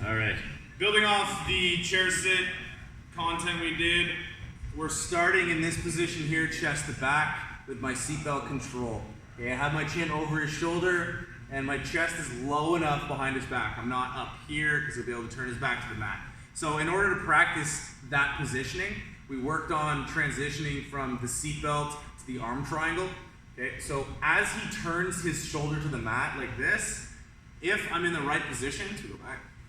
All right. Building off the chair sit content we did, we're starting in this position here, chest to back, with my seatbelt control. Okay, I have my chin over his shoulder, and my chest is low enough behind his back. I'm not up here because he'll be able to turn his back to the mat. So in order to practice that positioning, we worked on transitioning from the seatbelt to the arm triangle. Okay, so as he turns his shoulder to the mat like this, if I'm in the right position,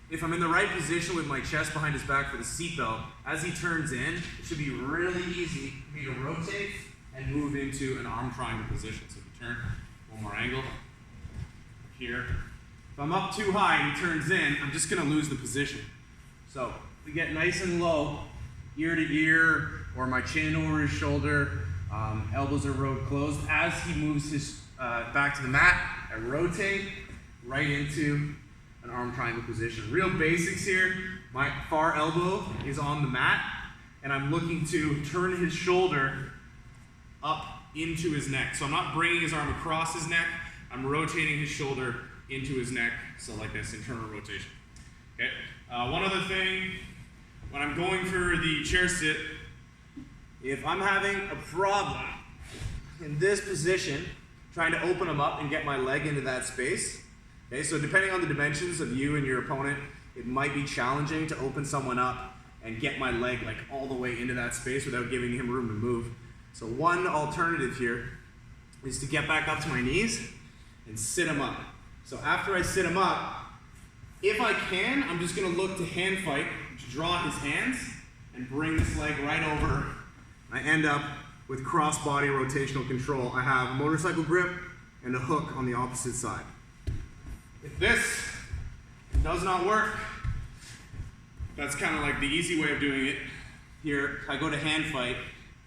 if I'm in the right position with my chest behind his back for the seatbelt, as he turns in, it should be really easy for me to rotate and move into an arm triangle position. So if you turn, one more angle, here. If I'm up too high and he turns in, I'm just gonna lose the position. So we get nice and low, ear to ear, or my chin over his shoulder, elbows are rolled closed. As he moves his back to the mat, I rotate right into an arm triangle position. Real basics here. My far elbow is on the mat, and I'm looking to turn his shoulder up into his neck. So I'm not bringing his arm across his neck, I'm rotating his shoulder into his neck, so like this, internal rotation. Okay. One other thing, when I'm going for the chair sit, if I'm having a problem in this position, trying to open him up and get my leg into that space, okay, so depending on the dimensions of you and your opponent, it might be challenging to open someone up and get my leg like all the way into that space without giving him room to move. So one alternative here is to get back up to my knees and sit him up. So after I sit him up, if I can, I'm just gonna look to hand fight, to draw his hands and bring this leg right over. I end up with cross-body rotational control. I have a motorcycle grip and a hook on the opposite side. If this does not work, that's kind of like the easy way of doing it. Here, I go to hand fight,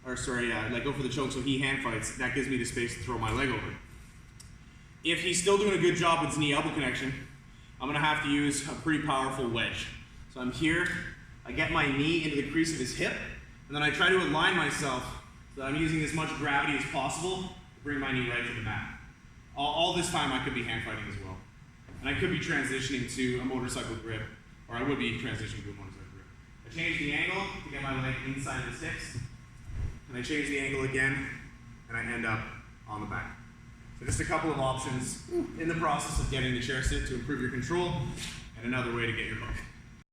or sorry, like go for the choke so he hand fights. That gives me the space to throw my leg over. If he's still doing a good job with his knee-elbow connection, I'm gonna have to use a pretty powerful wedge. So I'm here, I get my knee into the crease of his hip, and then I try to align myself so that I'm using as much gravity as possible to bring my knee right to the mat. All this time I could be hand fighting as well. And I could be transitioning to a motorcycle grip, or I would be transitioning to a motorcycle grip. I change the angle to get my leg inside the sticks, and I change the angle again, and I end up on the back. So just a couple of options in the process of getting the chair sit to improve your control, and another way to get your hook.